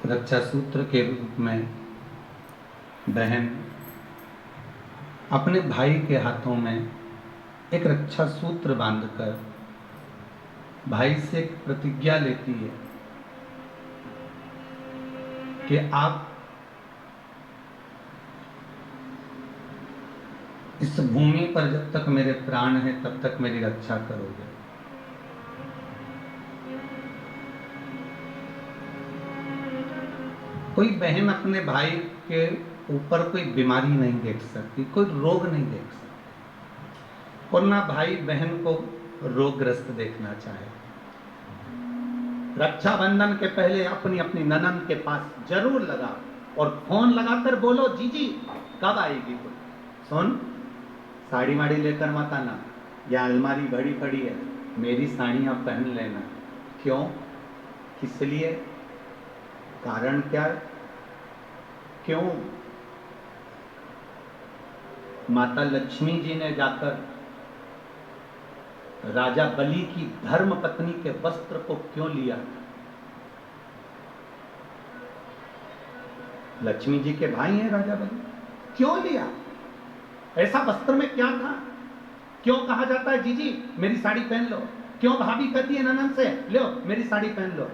रक्षा सूत्र के रूप में बहन अपने भाई के हाथों में एक रक्षा सूत्र बांधकर भाई से एक प्रतिज्ञा लेती है कि आप इस भूमि पर जब तक मेरे प्राण हैं तब तक मेरी रक्षा करोगे। कोई बहन अपने भाई के ऊपर कोई बीमारी नहीं देख सकती, कोई रोग नहीं देख सकती, और ना भाई बहन को रोगग्रस्त देखना चाहे। रक्षाबंधन के पहले अपनी अपनी ननद के पास जरूर लगा और फोन लगाकर बोलो, जीजी कब आएगी तू? सुन, साड़ी वाड़ी लेकर मत आना, या अलमारी भरी पड़ी है, मेरी साड़ियाँ पहन लेना। क्यों, किस लिए, कारण क्या? क्यों? माता लक्ष्मी जी ने जाकर राजा बलि की धर्म पत्नी के वस्त्र को क्यों लिया? लक्ष्मी जी के भाई हैं राजा बलि, क्यों लिया? ऐसा वस्त्र में क्या था? क्यों कहा जाता है जीजी मेरी साड़ी पहन लो? क्यों भाभी कहती है ननद से लो मेरी साड़ी पहन लो,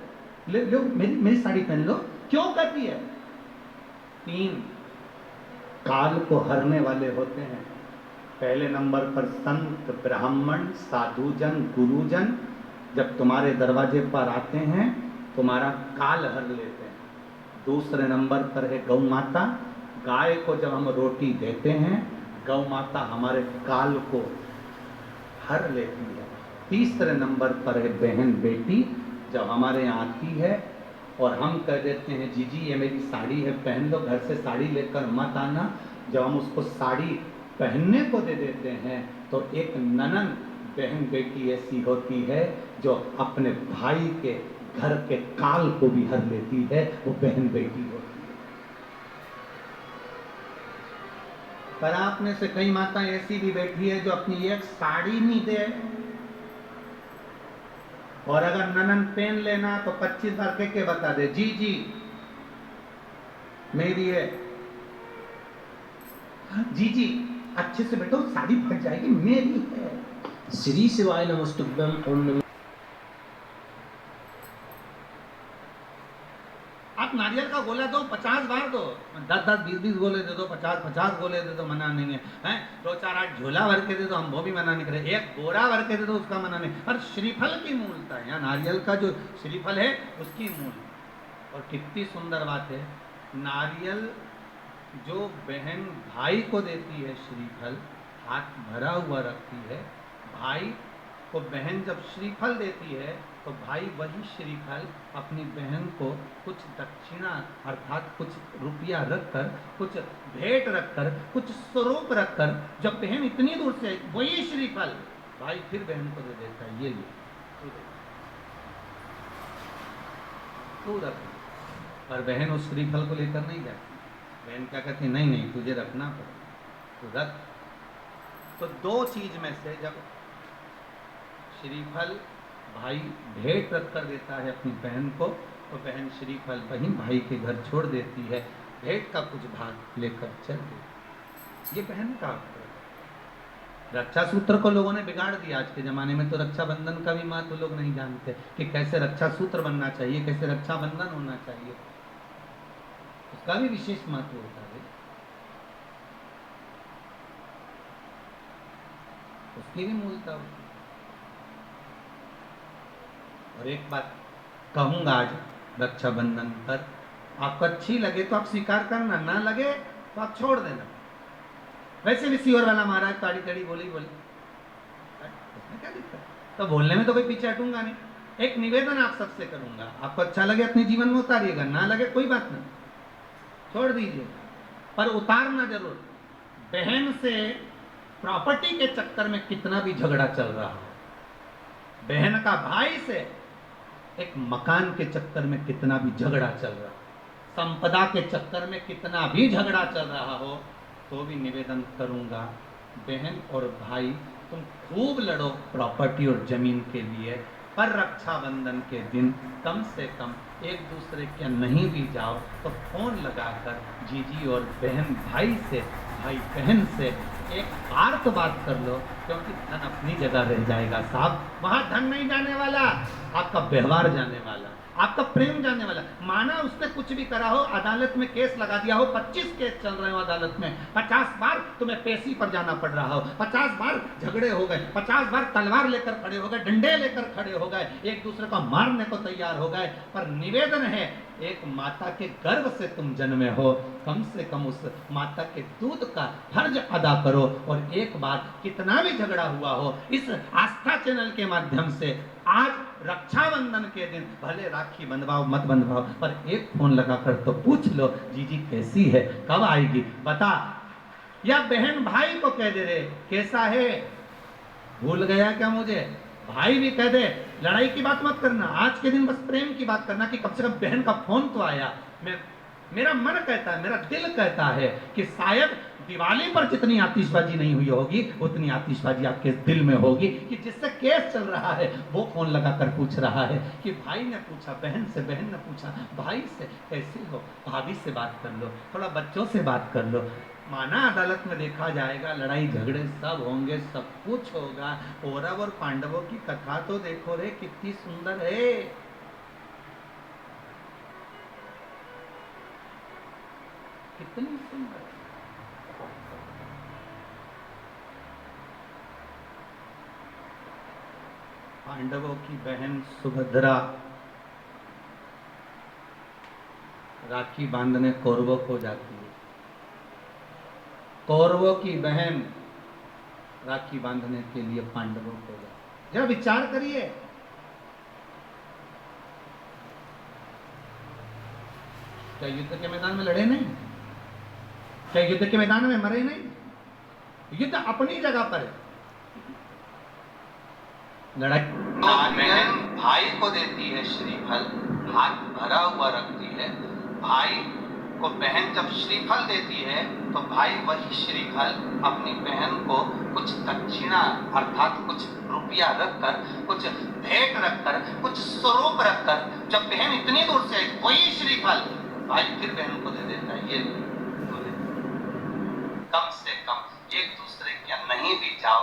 लो मेरी साड़ी पहन लो? क्यों कहती है? 3 काल को हरने वाले होते हैं। पहले नंबर पर संत, ब्राह्मण, साधुजन, गुरुजन जब तुम्हारे दरवाजे पर आते हैं तुम्हारा काल हर लेते हैं। दूसरे नंबर पर है गौ माता, गाय को जब हम रोटी देते हैं गौ माता हमारे काल को हर लेती है। तीसरे नंबर पर है बहन बेटी, जब हमारे यहाँ आती है और हम कह देते हैं जीजी ये मेरी साड़ी है पहन लो, घर से साड़ी लेकर मत आना, जब हम उसको साड़ी पहनने को दे देते हैं तो एक ननद बहन बेटी ऐसी होती है जो अपने भाई के घर के काल को भी हर लेती है, वो बहन बेटी होती है। पर आप में से कई माताएं ऐसी भी बैठी है जो अपनी एक साड़ी नहीं दे, और अगर ननन पहन लेना तो 25 बार के बता दे जी जी मेरी है, जी जी अच्छे से बैठो साड़ी फट जाएगी मेरी है। श्री शिवाय नमस्तुभ्यं। ओम नमः। आप नारियल का गोला दो 50 बार दो, 10-10, 20-20 गोले दे दो, 50-50 गोले दे दो, मना नहीं है, हैं? 2-4-8 झोला भर के दे दो, हम वो भी मना नहीं करें, एक बोरा भर के दे दो उसका मना नहीं। पर श्रीफल की मूलता है, यहाँ नारियल का जो श्रीफल है उसकी मूल। और कितनी सुंदर बात है, नारियल जो बहन भाई को देती है श्रीफल, हाथ भरा हुआ रखती है, भाई को बहन जब श्रीफल देती है तो भाई वही श्रीफल अपनी बहन को कुछ दक्षिणा अर्थात कुछ रुपया रखकर, कुछ भेंट रखकर, कुछ स्वरूप रखकर, जब बहन इतनी दूर से वही श्रीफल भाई फिर बहन को दे देता है, ये तू रख। पर बहन उस श्रीफल को लेकर नहीं जाती, बहन क्या कहती, नहीं नहीं तुझे रखना पड़ेगा, तू रख। तो 2 चीज में से जब श्रीफल भाई भेंट रख कर देता है अपनी बहन को तो बहन श्रीफल वहीं भाई के घर छोड़ देती है, भेंट का कुछ भाग लेकर चल देती। ये बहन का रक्षा सूत्र को लोगों ने बिगाड़ दिया आज के जमाने में। तो रक्षाबंधन का भी महत्व लोग नहीं जानते कि कैसे रक्षा सूत्र बनना चाहिए, कैसे रक्षाबंधन होना चाहिए, उसका भी विशेष महत्व होता है, उसकी भी मूलता होती है। और एक बात कहूंगा आज रक्षाबंधन पर, आपको अच्छी लगे तो आप स्वीकार करना, ना लगे तो आप छोड़ देना। वैसे भी सियोर वाला महाराज ताड़ी ताड़ी बोली उसमें क्या दिक्कत, तो बोलने में तो कोई पीछे हटूंगा नहीं। एक निवेदन आप सबसे करूंगा, आपको अच्छा लगे अपने जीवन में उतारिएगा, ना लगे कोई बात नहीं, छोड़ दीजिए, पर उतारना जरूर। बहन से प्रॉपर्टी के चक्कर में कितना भी झगड़ा चल रहा हो, बहन का भाई से एक मकान के चक्कर में कितना भी झगड़ा चल रहा हो, संपदा के चक्कर में कितना भी झगड़ा चल रहा हो, तो भी निवेदन करूंगा बहन और भाई तुम खूब लड़ो प्रॉपर्टी और जमीन के लिए, पर रक्षाबंधन के दिन कम से कम एक दूसरे के नहीं भी जाओ तो फोन लगाकर जीजी और बहन भाई से, भाई बहन से एक बार तो बात कर लो, क्योंकि धन अपनी जगह रह जाएगा साहब। वहां धन नहीं जाने वाला, आपका व्यवहार जाने वाला, आपका प्रेम जाने वाला। माना उसने कुछ भी करा हो, अदालत में केस लगा दिया हो, 25 केस चल रहे हो अदालत में, 50 बार तुम्हें पेशी पर जाना पड़ रहा हो, 50 बार झगड़े हो गए, 50 बार तलवार लेकर खड़े हो गए, डंडे लेकर खड़े हो गए, एक दूसरे को मारने को तैयार हो गए, पर निवेदन है एक माता के गर्भ से तुम जन्मे हो, कम से कम उस माता के दूध का फर्ज अदा करो। और एक बार कितना भी झगड़ा हुआ हो, इस आस्था चैनल के माध्यम से आज रक्षाबंधन के दिन भले राखी बंधवाओ मत बंधवाओ, पर एक फोन लगाकर तो पूछ लो जीजी कैसी है, कब आएगी बता। या बहन भाई को कह दे रे कैसा है, भूल गया क्या मुझे, भाई भी कह दे। लड़ाई की बात मत करना, आज के दिन बस प्रेम की बात करना कि कम से कम बहन का फोन तो आया। मेरा मन कहता है, मेरा दिल कहता है कि शायद दिवाली पर जितनी आतिशबाजी नहीं हुई होगी उतनी आतिशबाजी आपके दिल में होगी कि जिससे केस चल रहा है वो फोन लगाकर पूछ रहा है कि भाई ने पूछा बहन से, बहन ने पूछा भाई से कैसे हो, भाभी से बात कर लो, थोड़ा बच्चों से बात कर लो। माना अदालत में देखा जाएगा, लड़ाई झगड़े सब होंगे, सब कुछ होगा। कौरव और पांडवों की कथा तो देखो रे कितनी सुंदर है। कितनी सुंदर। पांडवों की बहन सुभद्रा राखी बांधने कौरवों को जाती है, कौरवों की बहन राखी बांधने के लिए पांडवों को जाती। जरा विचार करिए, क्या युद्ध के मैदान में लड़े नहीं, क्या युद्ध के मैदान में मरे नहीं, युद्ध अपनी जगह पर है। लड़ाई बहन भाई को देती है श्रीफल, हाथ भरा हुआ रखती है। भाई को बहन जब श्रीफल देती है तो भाई वही श्रीफल अपनी बहन को कुछ दक्षिणा अर्थात कुछ रुपया रखकर, कुछ भेंट रखकर, कुछ स्वरूप रखकर, जब बहन इतनी दूर से आई वही श्रीफल भाई फिर बहन को दे देता है। ये कम से कम एक दूसरे के नहीं भी जाओ